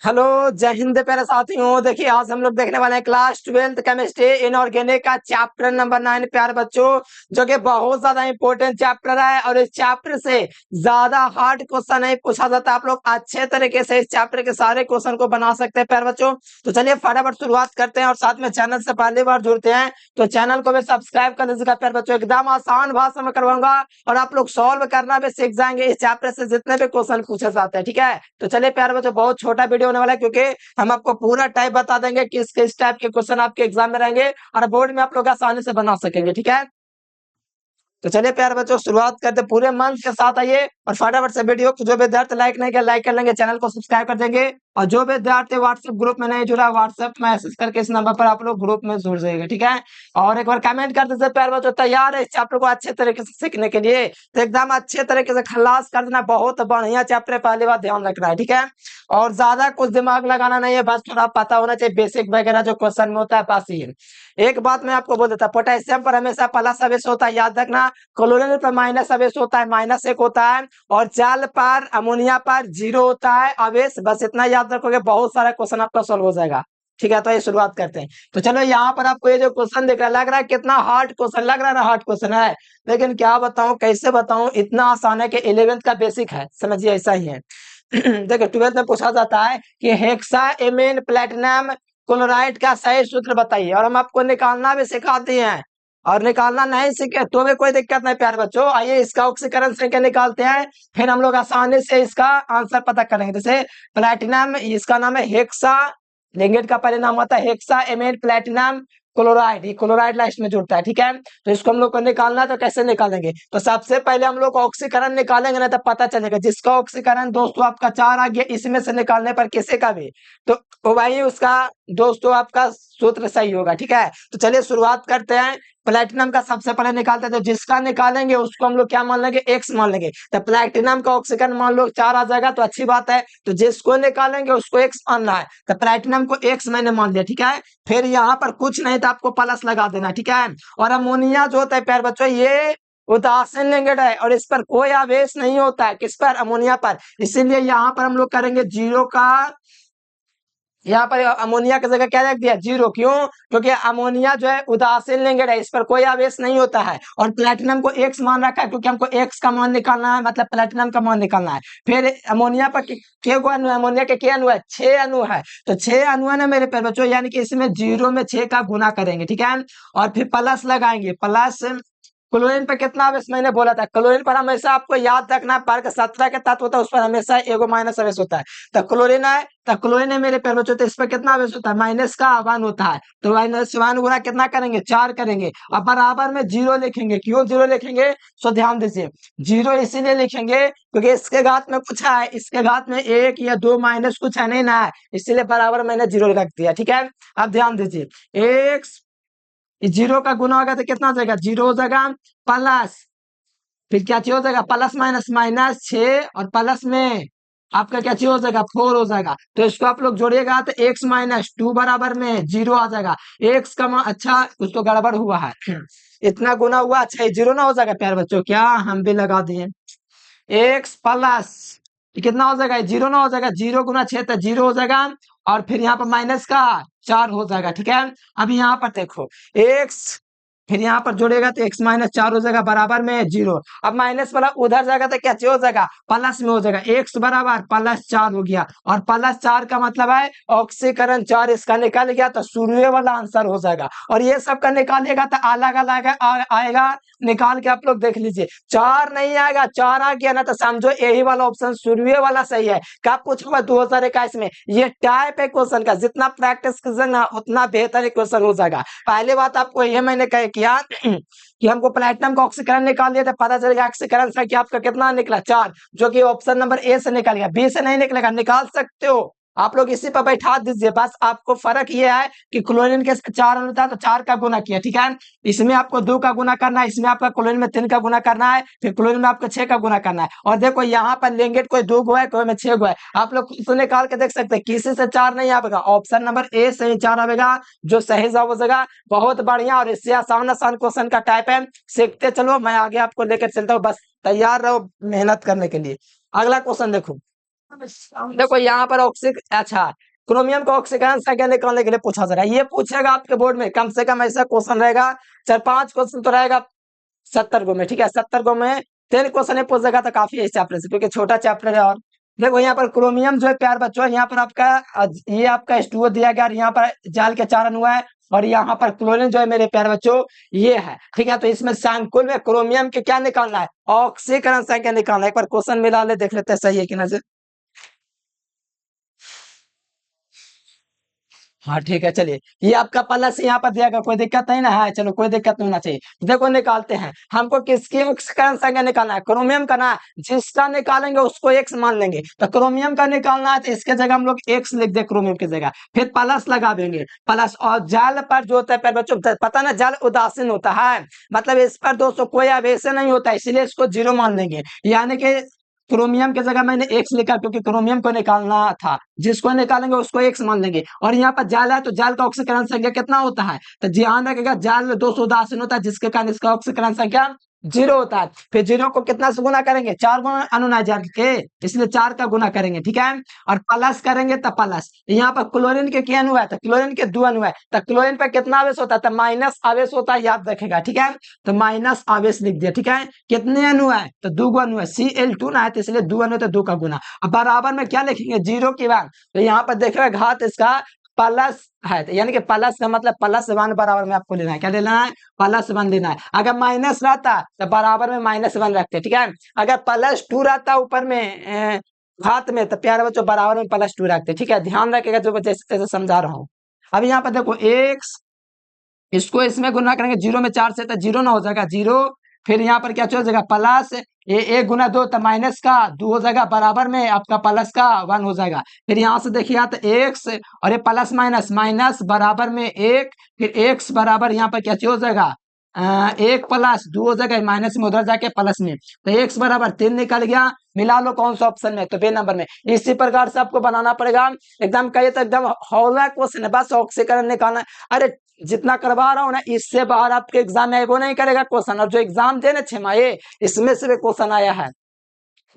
Hello, जय हिंद प्यारे साथियों। देखिए आज हम लोग देखने वाले हैं क्लास 12th केमिस्ट्री इनऑर्गेनिक का चैप्टर नंबर 9 प्यारे बच्चों, जो कि बहुत ज्यादा इंपॉर्टेंट चैप्टर है और इस चैप्टर से ज्यादा हार्ड क्वेश्चन नहीं पूछा जाता। आप लोग अच्छे तरीके से इस चैप्टर के सारे क्वेश्चन को बना सकते हैं प्यारे बच्चों। तो चलिए फटाफट शुरुआत करते हैं और साथ में चैनल से पहली बार जुड़ते हैं तो चैनल को भी सब्सक्राइब कर लीजिएगा प्यारे बच्चों। एकदम आसान भाषा में करवाऊंगा और आप लोग सॉल्व करना भी सीख जाएंगे इस चैप्टर से जितने भी क्वेश्चन पूछे जाते हैं। ठीक है, तो चलिए प्यारे बच्चों, बहुत छोटा वीडियो होने वाला है क्योंकि हम आपको पूरा टाइप बता देंगे किस किस टाइप के क्वेश्चन आपके एग्जाम में रहेंगे और बोर्ड में आप लोग आसानी से बना सकेंगे। ठीक है, तो चलिए प्यारे बच्चों शुरुआत करते पूरे मन के साथ आइए और फटाफट से वीडियो को जो विद्यार्थी लाइक नहीं किया लाइक कर लेंगे, चैनल को सब्सक्राइब कर देंगे और जो विद्यार्थी व्हाट्सएप ग्रुप में नहीं जुड़ा व्हाट्सएप मैसेज करके इस नंबर पर आप लोग ग्रुप में जुड़ जाइएगा। ठीक है, और एक बार कमेंट कर दीजिए प्यारे बच्चों, तैयार है इस चैप्टर को अच्छे तरीके से सीखने के लिए। तो एकदम अच्छे तरीके से खलास कर देना, बहुत बढ़िया चैप्टर है, पहली बात ध्यान रखना है। ठीक है, और ज्यादा कुछ दिमाग लगाना नहीं है, बस थोड़ा पता होना चाहिए बेसिक वगैरह जो क्वेश्चन में होता है बस ही। एक बात मैं आपको बोल देता, पोटेशियम पर हमेशा प्लस आवेश होता है, याद रखना। क्लोरीन पर माइनस आवेश होता है, -1 होता है, और जल पर अमोनिया पर 0 होता है आवेश। बस इतना याद रखोगे, बहुत सारा क्वेश्चन आपका सॉल्व हो जाएगा। ठीक है, तो ये शुरुआत करते हैं। तो चलो यहाँ पर आपको ये जो क्वेश्चन दिख रहा है, लग रहा है कितना हार्ड क्वेश्चन लग रहा है ना, हार्ड क्वेश्चन है, लेकिन क्या बताऊं कैसे बताऊं, इतना आसान है कि 11th का बेसिक है, समझिए ऐसा ही है। देखो 12th में पूछा जाता है कि हेक्सा एमीन प्लेटिनम क्लोराइड का सही सूत्र बताइए, और हम आपको निकालना भी सिखाते हैं। और निकालना नहीं सीखे तो भी कोई दिक्कत नहीं प्यारे बच्चों, आइए इसका ऑक्सीकरण संख्या निकालते हैं, फिर हम लोग आसानी से इसका आंसर पता करेंगे। जैसे प्लैटिनम, इसका नाम है हेक्सा, लिंगेट का परिणाम होता है हेक्सा एमेट प्लैटिनम क्लोराइड, ये क्लोराइड लास्ट में जुड़ता है। ठीक है, तो इसको हम लोग को निकालना है, तो कैसे निकालेंगे, तो सबसे पहले हम लोग ऑक्सीकरण निकालेंगे ना, तो पता चलेगा जिसका ऑक्सीकरण दोस्तों आपका 4 आ गया, इसमें से निकालने पर किसी का भी तो वही उसका दोस्तों आपका सूत्र सही होगा। ठीक है, तो चलिए शुरुआत करते हैं। प्लेटिनम का सबसे पहले निकालते हैं, तो जिसका निकालेंगे उसको हम लोग क्या मान लेंगे, एक्स मान लेंगे। तो प्लेटिनम का ऑक्सीकरण मान लो 4 आ जाएगा, तो अच्छी बात है, तो जिसको निकालेंगे उसको एक्स मानना है, तो प्लेटिनम को एक्स मैंने मान लिया। ठीक है, फिर यहाँ पर कुछ नहीं तो आपको प्लस लगा देना। ठीक है, और अमोनिया जो होता है प्यारे बच्चों, ये उदासीन लिंगेट है और इस पर कोई आवेश नहीं होता है, किस पर, अमोनिया पर, इसीलिए यहाँ पर हम लोग करेंगे 0 का, यहाँ पर अमोनिया की जगह क्या रख दिया, 0। क्यों, क्योंकि अमोनिया जो है उदासीन लिंगेट है, इस पर कोई आवेश नहीं होता है। और प्लेटिनम को एक्स मान रखा है क्योंकि हमको एक्स का मान निकालना है, मतलब प्लेटिनम का मान निकालना है। फिर अमोनिया पर के अणु है, अमोनिया के अणु है, 6 अणु है, तो 6 अणु है ना मेरे प्यारे बच्चों, यानी कि इसमें 0 में 6 का गुना करेंगे। ठीक है, और फिर प्लस लगाएंगे, प्लस क्लोरीन पर कितना आवेश मैंने बोला था, क्लोरीन पर हमेशा आपको याद रखना वर्ग 17 के तत्व होता है, उस पर हमेशा एगो माइनस आवेश होता है। तो क्लोरीन है, तो क्लोरीन है मेरे प्यारे बच्चों, तो इस पर कितना आवेश होता है, माइनस का 1 होता है, तो -1 गुना कितना करेंगे, 4 करेंगे, और बराबर में 0 लिखेंगे। क्यों 0 लिखेंगे, सो ध्यान दीजिए, 0 इसीलिए लिखेंगे क्योंकि इसके घात में कुछ है, इसके घात में 1 या 2 माइनस कुछ है नहीं ना है, इसीलिए बराबर मैंने 0 रख दिया। ठीक है, अब ध्यान दीजिए, एक 0 का गुना होगा तो कितना हो जाएगा, 0 हो जाएगा, प्लस फिर क्या चीज हो जाएगा, प्लस माइनस माइनस 6, और प्लस में आपका क्या चीज हो जाएगा, 4 हो जाएगा। तो इसको आप लोग जोड़िएगा तो x माइनस 2 बराबर में 0 आ जाएगा। x का मान, अच्छा कुछ तो गड़बड़ हुआ है, इतना गुना हुआ, अच्छा 0 ना हो जाएगा प्यारे बच्चों, क्या हम भी लगा दिए, एक्स प्लस कितना हो जाएगा, 0 ना हो जाएगा, 0 गुना 6 तो 0 हो जाएगा, और फिर यहाँ पर माइनस का 4 हो जाएगा। ठीक है, अब यहाँ पर देखो एक्स, फिर यहाँ पर जोड़ेगा तो x -4 हो जाएगा बराबर में 0। अब माइनस वाला उधर जाएगा तो क्या हो जाएगा, प्लस में हो जाएगा, x बराबर +4 हो गया, और +4 का मतलब है ऑक्सीकरण 4, इसका निकल गया तो शुरू वाला आंसर हो जाएगा। और ये सब का निकालिएगा तो अलग अलग आएगा, निकाल के आप लोग देख लीजिए, 4 नहीं आएगा, 4 आ गया ना तो समझो यही वाला ऑप्शन शुरू वाला सही है। कब पूछूंगा, 2021 में। ये टाइप है क्वेश्चन का, जितना प्रैक्टिस कीजिएगा उतना बेहतर क्वेश्चन हो जाएगा। पहले बात आपको ये मैंने कह किया कि हमको प्लेटिनम का ऑक्सीकरण निकाल लिया तो पता चलेगा ऑक्सीकरण संख्या आपका कितना निकला, 4, जो कि ऑप्शन नंबर ए से निकल गया, बी से नहीं निकलेगा, निकाल सकते हो आप लोग, इसी पर बैठा दीजिए। बस आपको फर्क ये है कि क्लोरीन के 4 अणु था तो 4 का गुना किया। ठीक है, इसमें आपको 2 का गुना करना है, इसमें आपका क्लोरीन में 3 का गुना करना है, फिर क्लोरीन में आपको 6 का गुना करना है। और देखो यहाँ पर लिंगेट कोई 2 गो है, कोई में 6 गो है, आप लोग खुद से निकाल के देख सकते हैं, किसी से 4 नहीं आएगा, ऑप्शन नंबर ए से ही 4 आएगा, जो सही जवाब हो जाएगा। बहुत बढ़िया, और इससे आसान आसान क्वेश्चन का टाइप है, सीखते चलो, मैं आगे आपको लेकर चलता हूँ, बस तैयार रहो मेहनत करने के लिए। अगला क्वेश्चन देखो, देखो यहाँ पर ऑक्सीक अच्छा क्रोमियम का ऑक्सीकरण संख्या निकालने के लिए पूछा जा रहा है। ये पूछेगा आपके बोर्ड में कम से कम ऐसा क्वेश्चन रहेगा 4-5 क्वेश्चन तो रहेगा 70 गो में। ठीक है 70 गो में 10 क्वेश्चन है पूछेगा तो काफी है इस चैप्टर से, क्योंकि छोटा चैप्टर है। और देखो यहाँ पर क्रोमियम जो है प्यार बच्चों, यहाँ पर आपका ये आपका H2O दिया गया, यहाँ पर जाल के 4 अणु है, और यहाँ पर क्लोरीन जो है मेरे प्यार बच्चों ये है। ठीक है तो इसमें संकुल में क्रोमियम के क्या निकालना है, ऑक्सीकरण संख्या निकालना है। एक बार क्वेश्चन मिला ले देख लेते हैं सही है कि नहीं। हाँ ठीक है चलिए, ये आपका प्लस यहाँ पर दिया गया, कोई दिक्कत नहीं ना है, चलो कोई दिक्कत नहीं होना चाहिए। देखो निकालते हैं, हमको किसकी ऑक्सीकरण संख्या निकालना है, क्रोमियम का ना, जिसका निकालेंगे उसको एक्स मान लेंगे। तो क्रोमियम का निकालना है तो इसके जगह हम लोग एक्स लिख दे क्रोमियम की जगह, फिर प्लस लगा देंगे प्लस। और जाल पर जो होता है पर बच्चों पता ना जाल उदासीन होता है, मतलब इस पर दोस्तों कोई आवेश नहीं होता है, इसलिए इसको जीरो मान लेंगे। यानी कि क्रोमियम की जगह मैंने एक्स लिखा क्योंकि क्रोमियम को निकालना था, जिसको निकालेंगे उसको एक्स मान लेंगे। और यहाँ पर जाल है तो जाल का ऑक्सीकरण संख्या कितना होता है, तो ध्यान रखिएगा जाल 200 उदासीन होता है, जिसके कारण इसका ऑक्सीकरण संख्या जीरो होता है। फिर जीरो को कितना से गुना करेंगे, 4 गुना अनुना जाल के, इसलिए 4 का गुना करेंगे। ठीक है और प्लस करेंगे तो प्लस, यहाँ पर क्लोरीन के क्या अणु है, तो क्लोरीन के 2 अणु है, तो क्लोरीन पर कितना आवेश होता है, तो माइनस आवेश होता है, याद रखेगा। ठीक है तो माइनस आवेश लिख दिया। ठीक है कितने अणु है, तो 2 अणु है, Cl2 ना है तो इसलिए 2 अणु, तो 2 का गुना। अब बराबर में क्या लिखेंगे, जीरो के बाद, तो यहाँ पर देखिएगा घात इसका प्लस है, तो यानी कि प्लस का मतलब प्लस वन बराबर में आपको लेना है, क्या लेना है, प्लस वन लेना है। अगर माइनस रहता तो बराबर में माइनस वन रखते। ठीक है अगर प्लस 2 रहता ऊपर में घात में, तो प्यारे बच्चों बराबर में प्लस 2 रखते। ठीक है ध्यान रखेगा जो जैसे तैसे समझा रहा हूँ। अब यहाँ पर देखो एक्स, इसको इसमें गुना करेंगे, जीरो में 4 से तो जीरो ना हो जाएगा जीरो, फिर यहाँ पर क्या हो जाएगा प्लस, ये 1 गुना 2 तो माइनस का 2 हो जाएगा, बराबर में आपका प्लस का 1 हो जाएगा। फिर यहाँ से देखिए तो एक्स और ये प्लस माइनस माइनस बराबर में 1, फिर एक्स बराबर यहाँ पर क्या हो जाएगा 1 + 2 हो जाएगा, माइनस में उधर जाके प्लस में, तो एक्स बराबर 3 निकल गया। मिला लो कौन सा ऑप्शन में, तो बे नंबर में। इसी प्रकार से आपको बनाना पड़ेगा, एकदम कहिए तो एकदम हौला क्वेश्चन है, बस ऑक्सीकरण निकालना। अरे जितना करवा रहा हूँ ना, इससे बाहर आपके एग्जाम में वो नहीं करेगा क्वेश्चन। और जो एग्जाम थे ना 6 माही, इसमें से भी क्वेश्चन आया है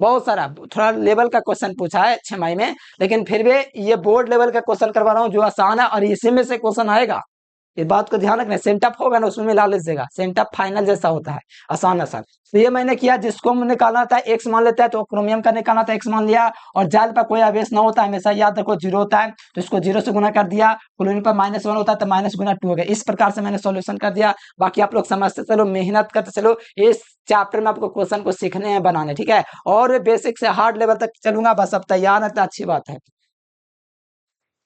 बहुत सारा, थोड़ा लेवल का क्वेश्चन पूछा है 6 माही में, लेकिन फिर भी ये बोर्ड लेवल का क्वेश्चन करवा रहा हूँ जो आसान है, और इसी में से क्वेश्चन आएगा। इस बात को ध्यान रखना, सेंटअप होगा ना उसमें मिला लीजिएगा, सेंटअप फाइनल जैसा होता है, आसान आसान। तो ये मैंने किया, जिसको निकालना था एक्स मान लेता है, तो क्रोमियम का निकालना था एक्स मान लिया। और जाल पर कोई आवेश ना होता है, हमेशा याद रखो जीरो होता है, तो इसको जीरो से गुना कर दिया। क्लोरीन पर -1 होता है तो -गुना 2 हो गया। इस प्रकार से मैंने सॉल्यूशन कर दिया। बाकी आप लोग समझते चलो, मेहनत करते चलो, इस चैप्टर में आपको क्वेश्चन को सीखने हैं बनाने। ठीक है और बेसिक से हार्ड लेवल तक चलूंगा, बस अब तैयार है तो अच्छी बात है।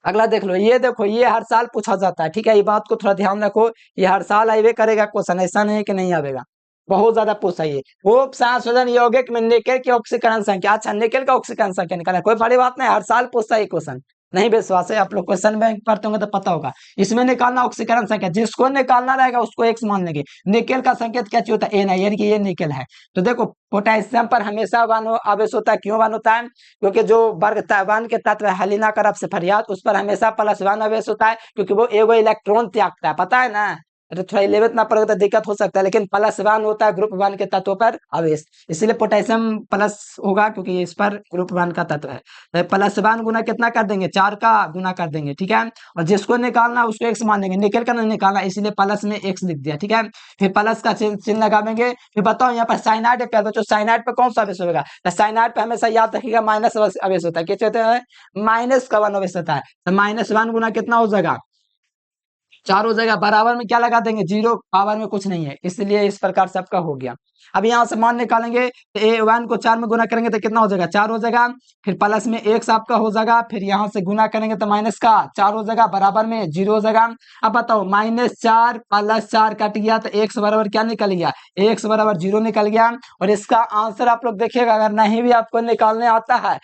अगला देख लो, ये देखो ये हर साल पूछा जाता है। ठीक है ये बात को थोड़ा ध्यान रखो, ये हर साल आइए करेगा क्वेश्चन, ऐसा नहीं है कि नहीं आवेगा, बहुत ज्यादा पूछा ये। वो संशोधन यौगिक में निकेल की ऑक्सीकरण संख्या, अच्छा निकेल का ऑक्सीकरण संख्या निकालना, कोई बड़ी बात नहीं, हर साल पूछता है ये क्वेश्चन। नहीं विश्वास है, आप लोग क्वेश्चन बैंक पढ़ते होंगे तो पता होगा। इसमें निकालना ऑक्सीकरण संख्या, जिसको निकालना रहेगा उसको एक्स मान लेंगे। निकेल का संकेत क्या चाहिए होता है, एन, यानी कि ये निकेल है। तो देखो पोटेशियम पर हमेशा वन आवेश होता है, क्यों वन होता है, क्योंकि जो वर्ग वन के तत्व है हलीना करब से फरियाद, उस पर हमेशा +1 आवेश होता है, क्योंकि वो एगो इलेक्ट्रॉन त्यागता है, पता है ना। अरे थोड़ा 11th ना पढ़ोगे तो दिक्कत हो सकता है, लेकिन +1 होता है ग्रुप 1 के तत्वों पर आवेश, इसीलिए पोटेशियम प्लस होगा, क्योंकि इस पर ग्रुप 1 का तत्व है। तो +1 गुना कितना कर देंगे, 4 का गुना कर देंगे। ठीक है और जिसको निकालना उसको एक्स मान देंगे, निकल का नहीं निकालना, इसीलिए प्लस में एक्स लिख दिया। ठीक है फिर प्लस का चिन्ह लगाएंगे। फिर बताओ यहाँ पर साइनाइड है, बच्चों साइनाइड पे कौन सा आवेश होगा, तो साइनाइड पे हमेशा याद रखिएगा माइनस आवेश होता है, कैसे होता है, माइनस का 1 आवेश होता है, तो -1 गुना कितना हो जाएगा, 4 हो जाएगा, बराबर में क्या लगा देंगे, जीरो, पावर में कुछ नहीं है, इसलिए इस प्रकार से आपका हो गया। अब यहाँ से मान निकालेंगे, तो A1 को 4 में गुना करेंगे तो कितना हो जाएगा, 4 हो जाएगा। फिर प्लस में एक्स आपका हो जाएगा, फिर यहाँ से गुना करेंगे तो माइनस का 4 हो जाएगा, बराबर में 0 हो जाएगा। अब बताओ -4 +4 कट गया तो एक्स बराबर क्या निकल गया, एक्स बराबर 0 निकल गया। और इसका आंसर आप लोग देखिएगा, अगर नहीं भी आपको निकालने आता है,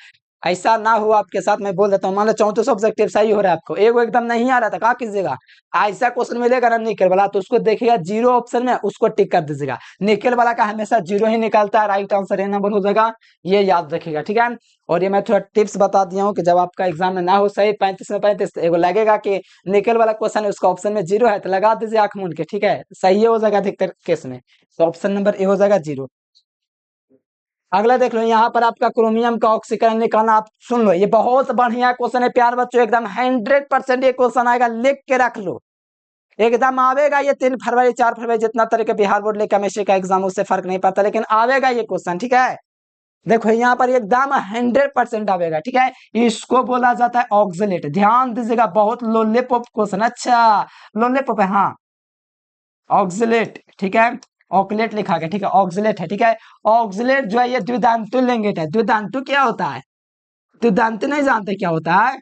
ऐसा ना हो आपके साथ, मैं बोल देता हूँ, मान लो 34 ऑब्जेक्टिव सही हो रहा है आपको, एगो एकदम नहीं आ रहा था, क्या कीजिएगा, ऐसा क्वेश्चन मिलेगा ना निकल वाला, तो उसको देखिएगा जीरो ऑप्शन में, उसको टिक कर दीजिएगा। निकल वाला का हमेशा जीरो ही निकलता है, राइट आंसर ए नंबर हो जाएगा, ये याद रखिएगा। ठीक है और ये मैं थोड़ा टिप्स बता दिया हूँ कि जब आपका एग्जाम में ना हो सही 35 में 35, एगो लगेगा कि निकल वाला क्वेश्चन है उसका ऑप्शन में जीरो है, तो लगा दीजिए आंख मूंद के। ठीक है सही हो जाएगा अधिकतर केस में, तो ऑप्शन नंबर ए हो जाएगा 0। अगला देख लो, यहाँ पर आपका क्रोमियम का ऑक्सीकरण निकालना, आप सुन लो, ये बहुत बढ़िया क्वेश्चन है प्यार बच्चों, एकदम 100% ये क्वेश्चन आएगा, लिख के रख लो, एकदम आवेगा ये 3 फरवरी 4 फरवरी, जितना तरह के बिहार बोर्ड ले केमिस्ट्री का एग्जाम, उससे फर्क नहीं पड़ता, लेकिन आवेगा ये क्वेश्चन, ठीक है। देखो यहाँ पर एकदम 100% आवेगा, ठीक है। इसको बोला जाता है ऑक्सलेट, ध्यान दीजिएगा, बहुत लोलीपॉप क्वेश्चन, अच्छा लोलीपॉप है, हाँ ऑक्सलेट, ठीक है, ऑक्लेट लिखा गया, ठीक है, ऑक्सलेट है, ठीक है। ऑक्सलेट जो है ये द्विधांतु लिंगेट है। द्विधांतु क्या होता है? द्विधांतु नहीं जानते क्या होता है?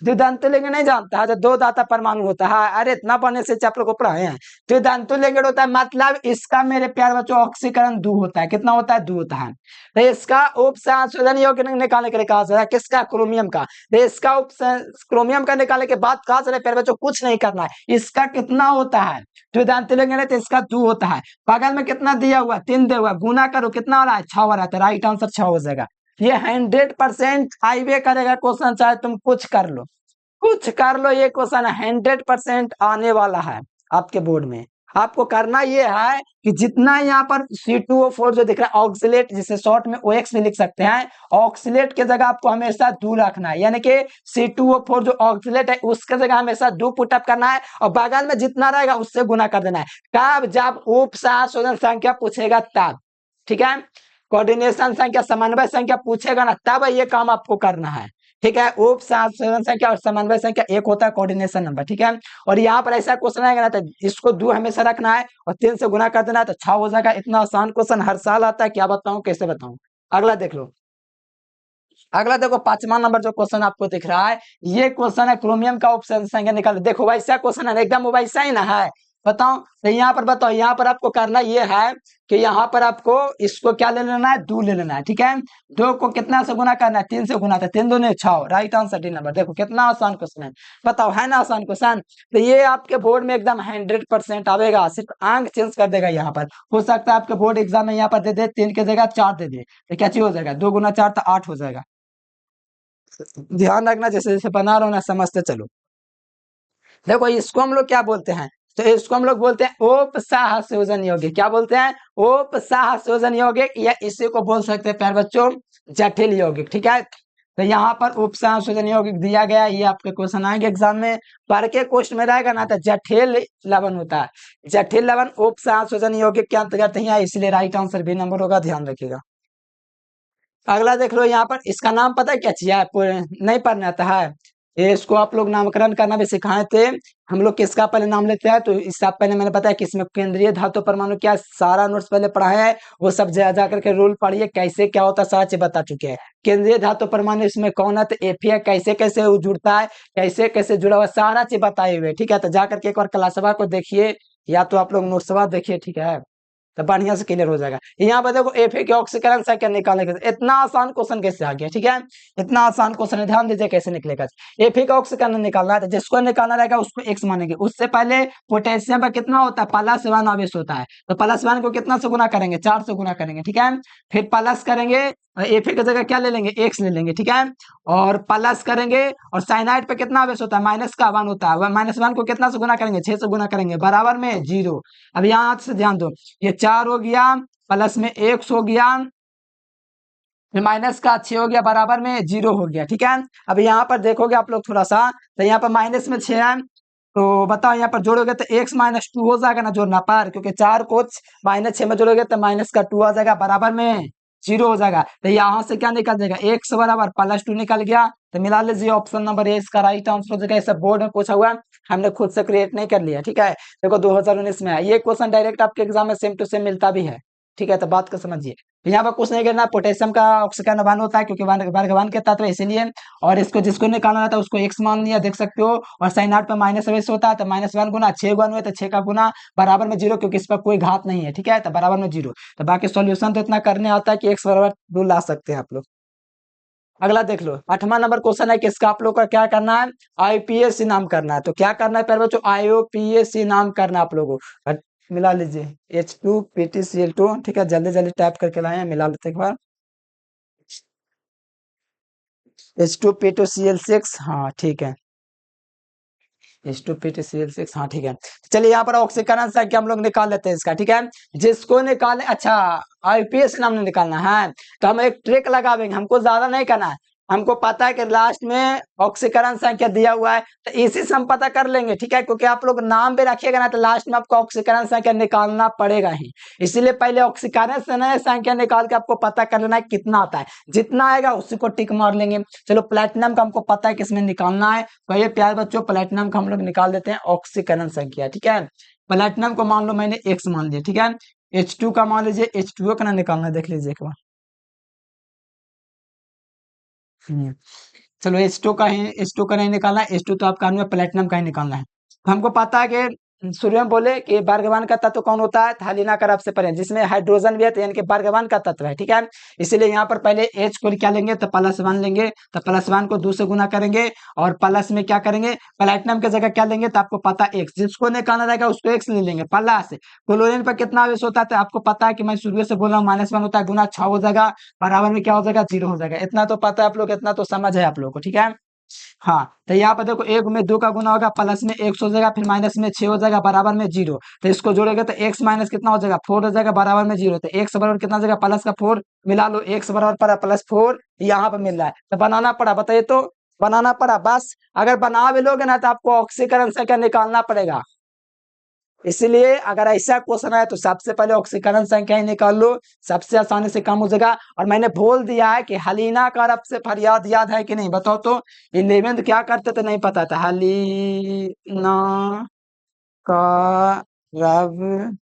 द्विधांतु लिंग नहीं जानता है, तो दो दाता परमाणु होता है, अरे इतना पढ़ने से आप लोग को पढ़ाए हैं। द्विधांतु लिंग होता है, मतलब इसका मेरे प्यार बच्चों ऑक्सीकरण 2 होता है, कितना होता है? 2 होता है। तो इसका उप संशोधन यौगिक निकालने के लिए कहा जाता है, किसका? क्रोमियम का। तो इसका उप क्रोमियम का निकालने के बाद कहा जाता है प्यार बच्चों कुछ नहीं करना है, इसका कितना होता है? द्विधांतु लिंग है तो इसका 2 होता है, बगल में कितना दिया हुआ? 3 दिया हुआ, गुना करो कितना हो रहा है? 6 हो रहा है, तो राइट आंसर 6 हो जाएगा। ये 100% हाईवे करेगा क्वेश्चन, चाहे तुम कुछ कर लो, कुछ कर लो, ये क्वेश्चन 100% आने वाला है आपके बोर्ड में। आपको करना ये है कि जितना यहाँ पर C2O4 जो दिख रहा है ऑक्सीलेट, जिसे शॉर्ट में OX भी लिख सकते हैं, ऑक्सीलेट के जगह आपको हमेशा 2 रखना है, यानी कि C2O4 जो ऑक्सीलेट है उसके जगह हमेशा 2 पुटअप करना है, और बगल में जितना रहेगा उससे गुना कर देना है। कब? जब उप संशोधन संख्या पूछेगा तब, ठीक है। कोऑर्डिनेशन संख्या, समन्वय संख्या पूछेगा ना, तब ये काम आपको करना है, ठीक है। उप संशोधन संख्या और समन्वय संख्या एक होता है कोऑर्डिनेशन नंबर, ठीक है। और यहाँ पर ऐसा क्वेश्चन आएगा ना, तो इसको 2 हमेशा रखना है और 3 से गुना कर देना है, तो 6 हो जाएगा। इतना आसान क्वेश्चन हर साल आता है, क्या बताऊं, कैसे बताऊं। अगला देख लो, अगला देखो 5वां नंबर जो क्वेश्चन आपको दिख रहा है, ये क्वेश्चन है क्रोमियम का उप संख्या निकालो। देखो वैसा क्वेश्चन है, एकदम वैसा ही ना है, बताओ। तो यहाँ पर बताओ, यहाँ पर आपको करना ये है कि यहाँ पर आपको इसको क्या ले लेना है? 2 ले लेना है, ठीक है। 2 को कितना से गुना करना है? 3 से गुना, था 3 दूनी 6, राइट आंसर डी नंबर। देखो कितना आसान क्वेश्चन है, बताओ, है ना आसान क्वेश्चन। तो ये आपके बोर्ड में एकदम 100% आवेगा, सिर्फ अंक चेंज कर देगा। यहाँ पर हो सकता है आपके बोर्ड एग्जाम में यहाँ पर दे दे 3 की जगह 4 दे दे, तो क्या चीज हो जाएगा? 2 गुना 4 तो 8 हो जाएगा। ध्यान रखना, जैसे जैसे बना रहा हूं ना, समझते चलो। देखो इसको हम लोग क्या बोलते हैं? तो इसको हम लोग बोलते हैं उपसहसंयोजन यौगिक। क्या बोलते हैं? उपसहसंयोजन यौगिक, या इसी को बोल सकते हैं प्यार बच्चों जटिल यौगिक, ठीक है। तो यहाँ पर उपसहसंयोजन यौगिक दिया गया है, ये आपके क्वेश्चन आएंगे एग्जाम में, पर के क्वेश्चन में रहेगा ना, तो जटिल लवण होता है, जटिल लवण उपसहसंयोजन यौगिक के अंतर्गत ही है, इसलिए राइट आंसर बी नंबर होगा, ध्यान रखिएगा। अगला देख लो, यहाँ पर इसका नाम पता है क्या चीज है? नहीं पढ़ना आता है ये, इसको आप लोग नामकरण करना भी सिखाए थे हम लोग। किसका पहले नाम लेते हैं? तो इससे पहले मैंने बताया कि इसमें केंद्रीय धातु परमाणु क्या, सारा नोट्स पहले पढ़ाए हैं, वो सब जा करके रूल पढ़िए, कैसे क्या होता है सारा चीज बता चुके हैं। केंद्रीय धातु परमाणु इसमें कौन है? तो Fe है, कैसे कैसे वो जुड़ता है, कैसे कैसे जुड़ा हुआ, सारा चीज बताए हुए, ठीक है। तो जा करके एक बार क्लासवा को देखिए, या तो आप लोग नोट्सवा देखिए, ठीक है, तो बढ़िया से क्लियर हो जाएगा। यहाँ पर देखो Fe के ऑक्सीकरण संख्या निकालने के, इतना आसान क्वेश्चन कैसे आ गया, ठीक है, इतना आसान क्वेश्चन है, ध्यान दीजिए कैसे निकलेगा। Fe का ऑक्सीकरण निकालना है, तो जिसको निकालना रहेगा उसको X मानेंगे। उससे पहले पोटेशियम का कितना होता है? +1 आवेश होता है, तो +1 को कितना से गुना करेंगे? 4 से गुना करेंगे, ठीक है। फिर प्लस करेंगे, Fe की जगह क्या ले लेंगे? X ले लेंगे, ठीक है। और प्लस करेंगे, और साइनाइड पे कितना आवेश होता है? -1 होता है, -1 को कितना से गुना करेंगे? 6 से गुना करेंगे, बराबर में 0। अब यहाँ से ध्यान दो, ये 4 हो गया, प्लस में X हो गया, फिर माइनस का 6 हो गया, बराबर में 0 हो गया, ठीक है। अब यहाँ पर देखोगे आप लोग थोड़ा सा, तो यहाँ पर माइनस में 6 है, तो बताओ यहाँ पर जोड़ोगे तो X -2 हो जाएगा ना जोड़ना पर, क्योंकि 4 को -6 में जोड़ोगे तो माइनस का 2 आ जाएगा, बराबर में 0 हो जाएगा। तो यहाँ से क्या निकल जाएगा? X बराबर +2 निकल गया, तो मिला लीजिए, ऑप्शन नंबर ए इसका राइट आंसर हो जाएगा। इसे बोर्ड में पूछा हुआ है, हमने खुद से क्रिएट नहीं कर लिया, ठीक है। देखो 2019 में है ये क्वेश्चन, डायरेक्ट आपके एग्जाम में सेम टू सेम मिलता भी है, ठीक है। तो बात को समझिए, यहाँ पर कुछ नहीं करना, पोटेशियम का ऑक्सीकरण 1 होता है, क्योंकि वर्ग 1 के तत्व इसीलिए, और इसको जिसको निकालना रहता है उसको X मान लिया, देख सकते हो। और साइनाइड पे माइनस अवेश होता है, तो -1 गुना 6 गुना हुए तो 6 का गुना, बराबर में 0, क्योंकि इस पर कोई घात नहीं है, ठीक है, तो बराबर में 0। तो बाकी सॉल्यूशन तो इतना करने आता है कि X बराबर 2 ला सकते हैं आप लोग। अगला देख लो, 8वां नंबर क्वेश्चन है, किसका आप लोग का क्या करना है? IPSC नाम करना है। तो क्या करना है प्यारे बच्चों? IUPAC नाम करना है आप लोगों को। मिला लीजिए H2PtCl2, ठीक है, जल्दी जल्दी टाइप करके लाए हैं, मिला लेते एक बार। H2P2Cl6, हाँ ठीक है। H2PtCl6, हाँ ठीक है। चलिए यहाँ पर ऑक्सीकरण संख्या हम लोग निकाल लेते हैं इसका, ठीक है। जिसको निकाले, अच्छा आईपीएस नाम निकालना है, तो हम एक ट्रिक लगावेंगे, हमको ज्यादा नहीं करना है। हमको पता है कि लास्ट में ऑक्सीकरण संख्या दिया हुआ है, तो इसी से हम पता कर लेंगे, ठीक है। क्योंकि आप लोग नाम भी रखिएगा ना, तो लास्ट में आपको ऑक्सीकरण संख्या निकालना पड़ेगा ही। इसीलिए पहले ऑक्सीकरण संख्या निकाल के आपको पता कर लेना है कितना आता है। जितना आएगा उसी को टिक मार लेंगे। चलो प्लेटिनम का हमको पता है किसमें निकालना है, तो ये प्यारे बच्चों प्लेटिनम का हम लोग निकाल देते हैं ऑक्सीकरण संख्या, ठीक है। प्लेटिनम को मान लो मैंने x मान लिया, ठीक है। H2 का मान लीजिए, H2O का ना निकालना है, देख लीजिए एक बार। चलो H2 का है, H2 का नहीं निकालना है, H2 तो आपका प्लेटिनम का ही निकालना है। तो हमको पता है कि शुरू में बोले कि भार्गवान का तत्व कौन होता है, थालिना का से परे, जिसमें हाइड्रोजन भी है, तो यानी कि भार्गवान का तत्व है, ठीक है। इसीलिए यहाँ पर पहले H को क्या लेंगे, तो +1 लेंगे, तो +1 को 2 से गुना करेंगे, और प्लस में क्या करेंगे, प्लेटिनम की जगह क्या लेंगे, तो आपको पता x, जिसको निकालना रहेगा उसको x ले लेंगे प्लस। क्लोरीन पर कितना आवेश होता है, तो आपको पता है कि मैं शुरू से बोल रहा हूँ -1 होता है, गुना 6 हो जाएगा, बराबर में क्या हो जाएगा, 0 हो जाएगा। इतना तो पता है आप लोग, इतना तो समझ है आप लोग को, ठीक है। हाँ, तो यहाँ पर देखो 1 में 2 का गुना होगा, प्लस में x हो जाएगा, फिर माइनस में 6 हो जाएगा, बराबर में 0। तो इसको जोड़ेगा तो x माइनस कितना हो जाएगा, 4 हो जाएगा, बराबर में 0। तो x बराबर कितना हो जाएगा, प्लस का 4 मिला लो, x बराबर पड़ा +4, यहाँ पर मिल रहा है। तो बनाना पड़ा, बताइए तो, बनाना पड़ा बस। अगर बना भी लोगे ना, तो आपको ऑक्सीकरण संख्या निकालना पड़ेगा। इसलिए अगर ऐसा क्वेश्चन आए तो सबसे पहले ऑक्सीकरण संख्या ही निकाल लो, सबसे आसानी से काम हो जाएगा। और मैंने बोल दिया है कि हलीना का रब से फरियाद याद है कि नहीं, बताओ तो। 11th क्या करते थे, नहीं पता था। हलीना का रब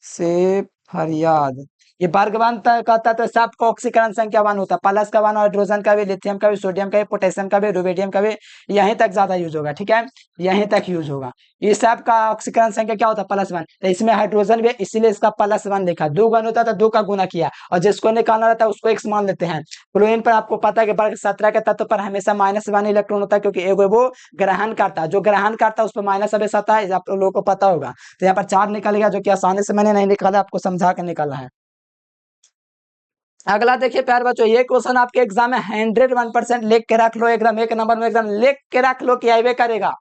से फरियाद, ये वर्गवान कहता है, सबका ऑक्सीकरण संख्या 1 होता है। प्लस का 1 हाइड्रोजन का भी, लिथियम का भी, सोडियम का भी, पोटेशियम का भी, रुबिडियम का भी, यहीं तक ज्यादा यूज होगा, ठीक है, यहीं तक यूज होगा। ये सब का ऑक्सीकरण संख्या क्या होता है, +1। तो इसमें हाइड्रोजन भी है, इसीलिए इसका +1 लिखा। 2 गण होता है तो 2 का गुना किया, और जिसको निकालना रहता है उसको x मान लेते हैं। क्लोरीन पर आपको पता है कि वर्ग 17 के तत्व पर हमेशा -1 इलेक्ट्रॉन होता है, क्योंकि एगो वो ग्रहण करता है, जो ग्रहण करता है उस पर माइनस आवेश आता है, आप लोगों को पता होगा। तो यहाँ पर 4 निकलेगा, जो कि आसानी से मैंने नहीं निकाला, आपको समझा के निकाला है। अगला देखिए प्यार बच्चों, ये क्वेश्चन आपके एग्जाम में 101% लिख के रख लो, एकदम 1 नंबर में एकदम लिख के रख लो कि आइवे करेगा।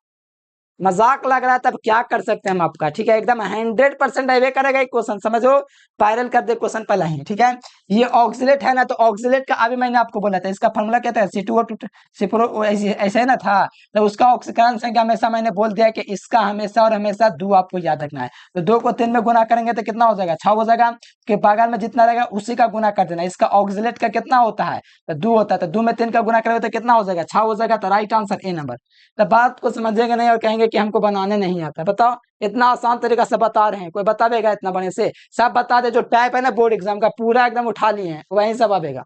मजाक लग रहा है तब क्या कर सकते हैं हम आपका, ठीक है। एकदम 100% आइवे करेगा एक क्वेश्चन, समझो। वायरल कर दे क्वेश्चन पहला ही, ठीक है। ये ऑक्सिलेट है ना, तो ऑक्सिलेट का अभी मैंने आपको बोला था, इसका फॉर्मूला क्या था, C2O ऐसे है ना था। तो उसका ऑक्सीकरण संख्या हमेशा मैंने बोल दिया कि इसका हमेशा और हमेशा 2 आपको याद रखना है। तो 2 को 3 में गुना करेंगे तो कितना हो जाएगा, 6 हो जाएगा, कि बगल में जितना रहेगा उसी का गुना कर देना। इसका ऑक्सिलेट का कितना होता है, तो 2 होता है, तो 2 में 3 का गुना करेंगे तो कितना हो जाएगा, 6 हो जाएगा। तो राइट आंसर ए नंबर। तो बात को समझेंगे नहीं और कहेंगे कि हमको बनाने नहीं आता। बताओ, इतना आसान तरीका से बता रहे हैं, कोई बतावेगा इतना बड़े से, सब बता दे। जो टाइप है ना बोर्ड एग्जाम का पूरा एकदम उठा लिए हैं, वही सब आवेगा।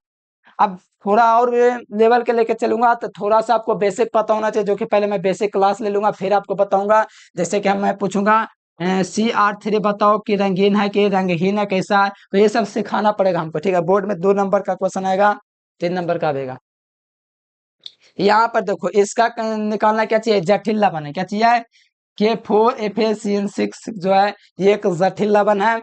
अब थोड़ा और लेवल के लेके चलूंगा, तो थोड़ा सा आपको बेसिक पता होना चाहिए, जो कि पहले मैं बेसिक क्लास ले लूंगा, फिर आपको बताऊंगा। जैसे कि मैं पूछूंगा CR3 बताओ कि रंगीन है कि रंगहीन है, कैसा है, तो ये सब सिखाना पड़ेगा हमको, ठीक है। बोर्ड में 2 नंबर का क्वेश्चन आएगा, 3 नंबर का आएगा। यहाँ पर देखो, इसका निकालना क्या चाहिए, जटिल लवण है, क्या चाहिए, K4FeCl6 जो है ये एक जटिल लवण है,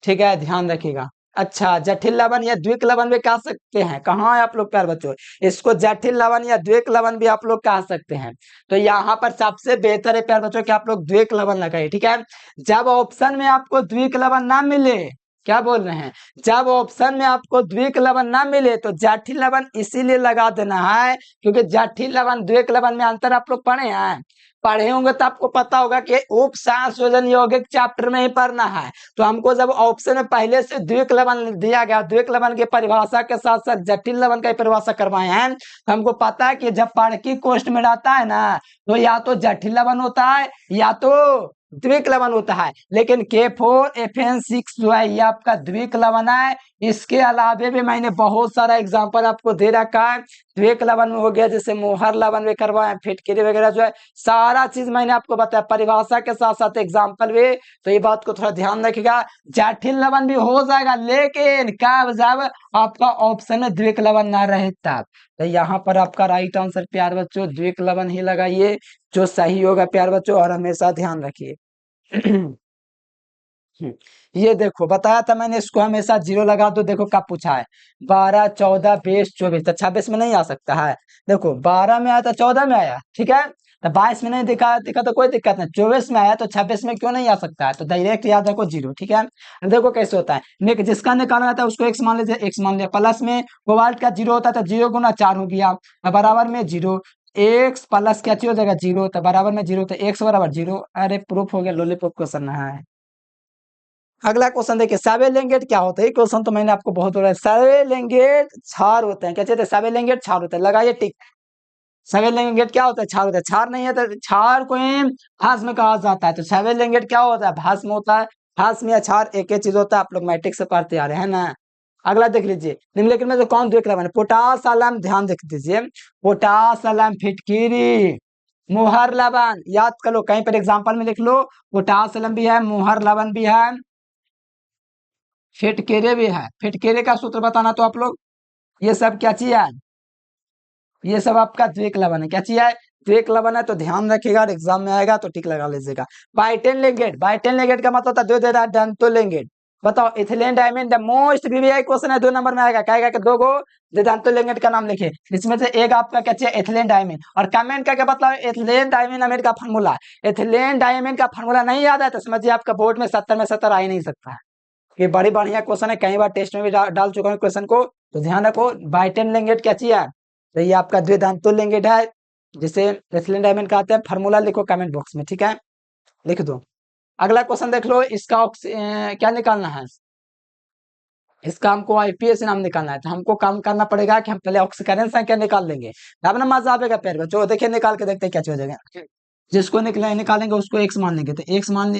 ठीक है, ध्यान रखिएगा। अच्छा, जटिल लवण या द्विक लवण भी कह सकते हैं, कहाँ है आप लोग प्यार बच्चों, इसको जटिल लवण या द्विक लवण भी आप लोग कह सकते हैं। तो यहाँ पर सबसे बेहतर है प्यार बच्चों कि आप लोग द्विक लवण लगाइए, ठीक है। जब ऑप्शन में आपको द्विक लवण ना मिले, क्या बोल रहे हैं, जब ऑप्शन में आपको द्विक लवण ना मिले तो जटिल लवण इसीलिए लगा देना है, क्योंकि जटिल लवण द्विक लवण में अंतर आप लोग पढ़े हैं, पढ़े होंगे तो आपको पता होगा कि उप संयोजन यौगिक चैप्टर में ही पढ़ना है। तो हमको जब ऑप्शन में पहले से द्विक लवण दिया गया, द्विक लवण की परिभाषा के साथ साथ जटिल लवण की परिभाषा करवाए हैं, तो हमको पता है कि जब पारकी कोष्ठ में रहता है ना, तो या तो जटिल लवण होता है या तो द्विक लवण होता है। लेकिन K4FN6 जो है ये आपका द्विक लवण है। इसके अलावे भी मैंने बहुत सारा एग्जांपल आपको दे रखा है। द्विक लवण में हो गया जैसे मोहर लवण में करवाए, फिटकरी वगैरह जो है, सारा चीज मैंने आपको बताया परिभाषा के साथ साथ एग्जाम्पल भी। तो ये बात को थोड़ा ध्यान रखिएगा, जटिल लवण भी हो जाएगा, लेकिन कब, जब आपका ऑप्शन में द्विक लवण ना रहे तब। तो यहाँ पर आपका राइट आंसर प्यार बच्चों द्विक लवण ही लगाइए, जो सही होगा प्यार बच्चों, और हमेशा ध्यान रखिए। ये देखो बताया था मैंने, इसको हमेशा 0 लगा दो। देखो कब पूछा है, 12, 14, 20, 24, तो 26 में नहीं आ सकता है। देखो 12 में आया था, 14 में आया, ठीक है। तो 22 में नहीं दिखा दिखा तो कोई दिक्कत नहीं, 24 में आया तो 26 में क्यों नहीं आ सकता है, तो डायरेक्ट याद रखो 0, ठीक है। देखो कैसे होता है, जिसका निकालना रहता है उसको x मान लीजिए, x मान लिया, प्लस में कोबाल्ट का 0 होता है तो 0 गुना 4 हो गया, तो बराबर में 0, x प्लस क्या चीज हो जाएगा 0, तो बराबर में 0, तो x बराबर 0। अरे प्रूफ हो गया, लॉलीपॉप क्वेश्चन है। अगला क्वेश्चन देखिए, सावेलेंगेट क्या होता है, क्वेश्चन तो मैंने आपको बहुत बोला, सावेलेंगेट क्षार होते हैं, क्या कहते हैं, सावेलेंगेट क्षार होते हैं, लगाइए टिक। सावेलेंगेट क्या होता है, क्षार होता है, क्षार नहीं है तो क्षार को ही भास में कहा जाता है, तो सावेलेंगेट क्या होता है, भास में होता है, भास में या क्षार एक ही चीज होता है, आप लोग मैट्रिक से पढ़ते आ रहे हैं ना। अगला देख लीजिए, निम्नलिखित में से कौन देख रहा है, पोटास अलाम, ध्यान देख दीजिए, पोटास अलाम, फिटकीरी, मुहर लबन, याद कर लो, कहीं पर एग्जाम्पल में लिख लो, पोटास अलाम भी है, मुहर लबन भी है, फिटकेरे भी है। फिटकेरे का सूत्र बताना तो आप लोग, ये सब क्या चीज है, ये सब आपका द्विक लवण है, क्या चीज है, द्विक लवण है, तो ध्यान रखिएगा, एग्जाम में आएगा तो टिक लगा लीजिएगा। बाइटेन लेंगेट, बाइटेन लेंगेट का मतलब होता है दो दे दंतो लेंगेट। बताओ, ethylene diamond the most VVI question है, 2 नंबर में आएगा, कहेगा कि 2 गो दंतो लेंगेट का नाम लिखिए, इसमें से एक आपका क्या चाहिए, एथिलीन डायमंड, और कमेंट का क्या मतलब, एथिलीन डायमंड का फार्मूला, एथिलीन डायमंड का फार्मूला नहीं याद है तो समझिए आपका बोर्ड में 70 में 70 आ ही नहीं सकता है। ये बड़ी बढ़िया क्वेश्चन है, कई बार टेस्ट में भी डाल चुका हूँ क्वेश्चन को, तो ध्यान रखो। बाइटेन लेंगेट क्या चाहिए, तो ये आपका द्विधांतो लेंगेट है, जिसे एथिलीन डायमंड कहते हैं, फार्मूला लिखो कमेंट बॉक्स में, ठीक है, लिख दो। अगला क्वेश्चन देख लो, इसका क्या निकालना है, इसका हमको आईपीएस नाम निकालना है, तो हमको काम करना पड़ेगा कि हम पहले ऑक्सीकरण संख्या निकाल लेंगे, अब ना मजा आएगा पैर बच्चों, देखिए निकाल के देखते हैं क्या चीज हो जाएगा। जिसको निकालेंगे उसको एक्स मान लेंगे, तो एक्स मान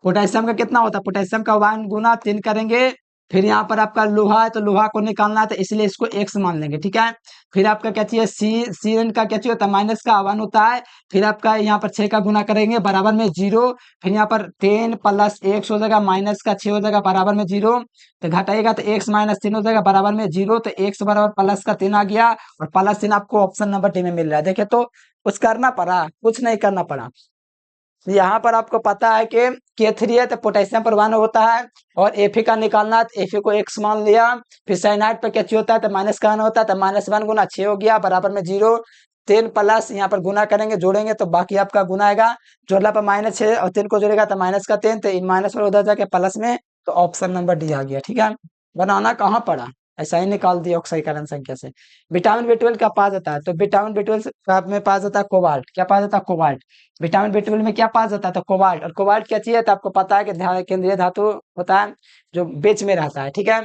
पोटेशियम का कितना होता है, पोटेशियम का 1 गुना 3 करेंगे, फिर यहाँ पर आपका लोहा है तो लोहा को निकालना है, तो इसलिए इसको एक्स मान लेंगे, ठीक है। फिर आपका क्या चाहिए, सी एन का क्या चाहिए होता है, माइनस का 1 होता है, फिर आपका यहाँ पर 6 का गुना करेंगे बराबर में 0, फिर यहाँ पर 10 प्लस एक्स हो जाएगा, माइनस का 6 हो जाएगा बराबर में 0, तो घटाएगा तो एक्स माइनस 3 हो जाएगा बराबर में 0, तो एक्स बराबर प्लस का 3 आ गया, और प्लस 3 आपको ऑप्शन नंबर डी में मिल रहा है। देखे तो कुछ करना पड़ा, कुछ नहीं करना पड़ा। यहाँ पर आपको पता है कि K3 है तो पोटेशियम पर 1 होता है, और Fe का निकालना है तो Fe को x मान लिया, फिर साइनाइड पर क्या चीज होता है, तो माइनस का 1 होता है, तो -1 गुना 6 हो गया बराबर में 0, 3 प्लस यहाँ पर गुना करेंगे जोड़ेंगे तो बाकी आपका गुना आएगा, जोड़ला पर -6 और 3 को जोड़ेगा तो माइनस का 3, तो माइनस में उधर जाके प्लस में, तो ऑप्शन नंबर डी आ गया, ठीक है। बनाना कहाँ पड़ा, ऐसा ही निकाल दिया ऑक्सीकरण संख्या से। विटामिन B12 का पास जाता है, तो विटामिन B12 में पास जाता है कोबाल्ट, क्या पास जाता है, कोबाल्ट। विटामिन B12 में क्या पास जाता है, तो कोबाल्ट, और कोबाल्ट क्या चाहिए, तो आपको पता है कि केंद्रीय धातु होता है जो बीच में रहता है, ठीक है।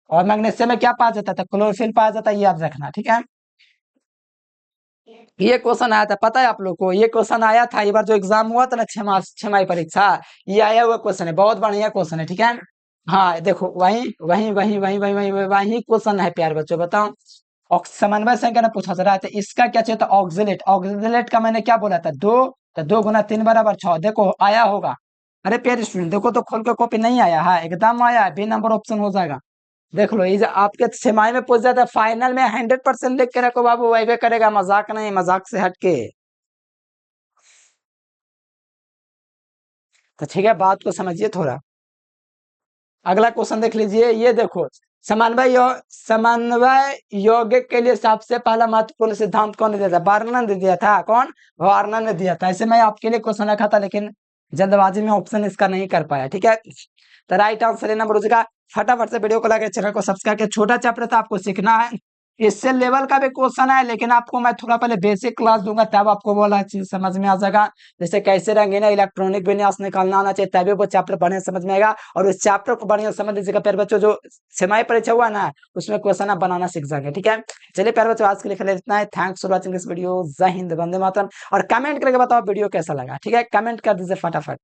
और मैग्नीशियम में क्या पास जाता है, तो क्लोरोफिल पास जाता है, ये याद रखना, ठीक है। ये क्वेश्चन आया था, पता है आप लोग को, ये क्वेश्चन आया था एक बार जो एग्जाम हुआ था ना, 6 माही परीक्षा, ये आया हुआ क्वेश्चन है, बहुत बढ़िया क्वेश्चन है, ठीक है। हाँ देखो, वही वही वही वही वही वही वही क्वेश्चन है प्यार बच्चों, बताओ। समन्वय संख्या ने पूछा था, तो इसका क्या चाहिए था, ऑक्सिलेट, ऑक्सिलेट का मैंने क्या बोला था, 2, तो 2 गुना 3 बराबर 6, देखो आया होगा। अरे प्यारे स्टूडेंट देखो तो खोल के कॉपी, नहीं आया है, एकदम आया है, बी नंबर ऑप्शन हो जाएगा। देख लो, ये आपके छमाही में पूछ जाता है, फाइनल में 100% लिख के रखो बाबू, वही करेगा, मजाक नहीं, मजाक से हटके। तो ठीक है, बात को समझिए थोड़ा। अगला क्वेश्चन देख लीजिए, ये देखो, समन्वय यौगिक के लिए सबसे पहला महत्वपूर्ण सिद्धांत कौन ने दिया था, वर्णन ने दिया था, कौन, वर्णन ने दिया था। ऐसे मैं आपके लिए क्वेश्चन रखा था, लेकिन जल्दबाजी में ऑप्शन इसका नहीं कर पाया, ठीक है। तो राइट आंसर है नंबर का। फटाफट से वीडियो को लाइक, चैनल को सब्सक्राइब कर, छोटा चैप्टर था, आपको सीखना है, इससे लेवल का भी क्वेश्चन है, लेकिन आपको मैं थोड़ा पहले बेसिक क्लास दूंगा, तब आपको बोला चीज समझ में आ जाएगा। जैसे कैसे रंगीन इलेक्ट्रॉनिक विन्यास निकालना आना चाहिए, तभी वो चैप्टर बढ़िया समझ में आएगा, और उस चैप्टर को बढ़िया समझ लीजिएगा प्यारे बच्चों, जो सेमाई परीक्षा हुआ ना, उसमें क्वेश्चन आप बनाना सीख जाएंगे, ठीक है। चलिए प्यारे बच्चों, आज के लिए फिलहाल इतना है, thanks for watching this video, जय हिंद, वंदे मातरम, और कमेंट करके बताओ वीडियो कैसा लगा, ठीक है, कमेंट कर दीजिए फटाफट।